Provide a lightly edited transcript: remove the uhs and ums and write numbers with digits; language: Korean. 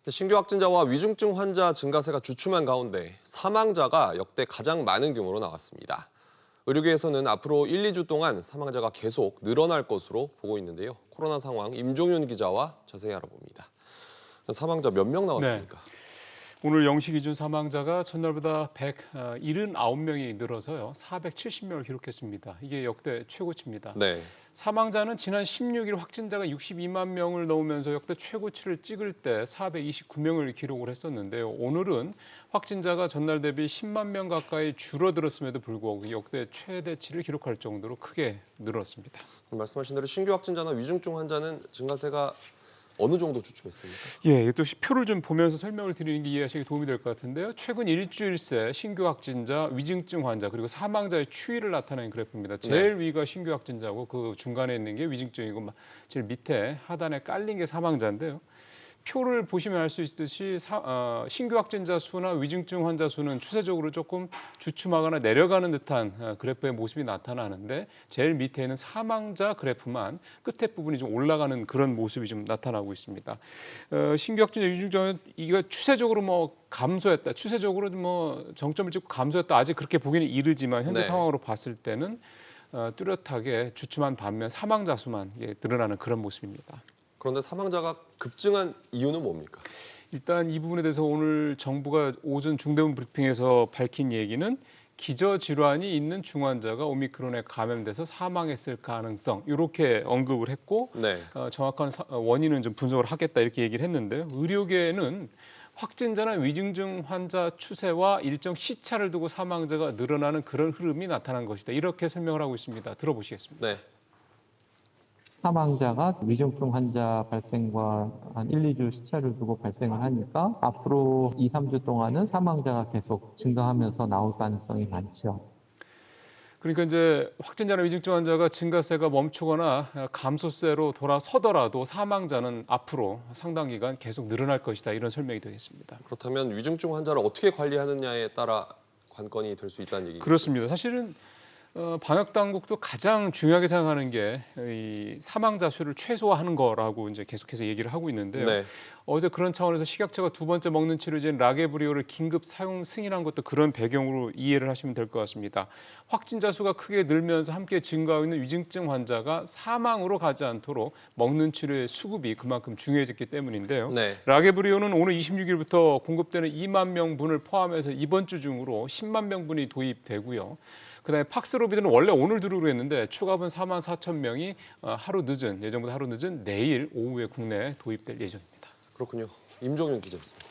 신규 확진자와 위중증 환자 증가세가 주춤한 가운데 사망자가 역대 가장 많은 규모로 나왔습니다. 의료계에서는 앞으로 1, 2주 동안 사망자가 계속 늘어날 것으로 보고 있는데요. 코로나 상황 임종윤 기자와 자세히 알아봅니다. 사망자 몇 명 나왔습니까? 네. 오늘 0시 기준 사망자가 전날보다 179명이 늘어서요. 470명을 기록했습니다. 이게 역대 최고치입니다. 네. 사망자는 지난 16일 확진자가 62만 명을 넘으면서 역대 최고치를 찍을 때 429명을 기록을 했었는데요. 오늘은 확진자가 전날 대비 10만 명 가까이 줄어들었음에도 불구하고 역대 최대치를 기록할 정도로 크게 늘었습니다. 말씀하신 대로 신규 확진자나 위중증 환자는 증가세가 어느 정도 주춤했습니까? 예, 또 표를 좀 보면서 설명을 드리는 게 이해하시기 도움이 될 것 같은데요. 최근 일주일 새 신규 확진자, 위중증 환자 그리고 사망자의 추이를 나타내는 그래프입니다. 제일 위가 신규 확진자고 그 중간에 있는 게 위중증이고 제일 밑에 하단에 깔린 게 사망자인데요. 표를 보시면 알 수 있듯이 신규 확진자 수나 위중증 환자 수는 추세적으로 조금 주춤하거나 내려가는 듯한 그래프의 모습이 나타나는데 제일 밑에 있는 사망자 그래프만 끝에 부분이 좀 올라가는 그런 모습이 좀 나타나고 있습니다. 신규 확진자, 위중증 이거 추세적으로 감소했다. 추세적으로 정점을 찍고 감소했다. 아직 그렇게 보기는 이르지만 현재 상황으로 봤을 때는 뚜렷하게 주춤한 반면 사망자 수만 늘어나는 그런 모습입니다. 그런데 사망자가 급증한 이유는 뭡니까? 일단 이 부분에 대해서 오늘 정부가 오전 중대본 브리핑에서 밝힌 얘기는 기저질환이 있는 중환자가 오미크론에 감염돼서 사망했을 가능성 이렇게 언급을 했고 정확한 원인은 좀 분석을 하겠다 이렇게 얘기를 했는데요. 의료계는 확진자나 위중증 환자 추세와 일정 시차를 두고 사망자가 늘어나는 그런 흐름이 나타난 것이다. 이렇게 설명을 하고 있습니다. 들어보시겠습니다. 네. 사망자가 위중증 환자 발생과 한 1, 2주 시차를 두고 발생을 하니까 앞으로 2, 3주 동안은 사망자가 계속 증가하면서 나올 가능성이 많죠. 그러니까 이제 확진자나 위중증 환자가 증가세가 멈추거나 감소세로 돌아서더라도 사망자는 앞으로 상당 기간 계속 늘어날 것이다. 이런 설명이 되겠습니다. 그렇다면 위중증 환자를 어떻게 관리하느냐에 따라 관건이 될 수 있다는 얘기죠? 그렇습니다. 사실은 방역 당국도 가장 중요하게 생각하는 게 이 사망자 수를 최소화하는 거라고 이제 계속해서 얘기를 하고 있는데요. 어제 그런 차원에서 식약처가 두 번째 먹는 치료제인 라게브리오를 긴급 사용 승인한 것도 그런 배경으로 이해를 하시면 될 것 같습니다. 확진자 수가 크게 늘면서 함께 증가하고 있는 위중증 환자가 사망으로 가지 않도록 먹는 치료의 수급이 그만큼 중요해졌기 때문인데요. 라게브리오는 오늘 26일부터 공급되는 2만 명분을 포함해서 이번 주 중으로 10만 명분이 도입되고요. 그다음에 팍스로비드는 원래 오늘 들어오기로 했는데 추가분 4만 4천 명이 예정보다 하루 늦은 내일 오후에 국내에 도입될 예정입니다. 그렇군요. 임종윤 기자였습니다.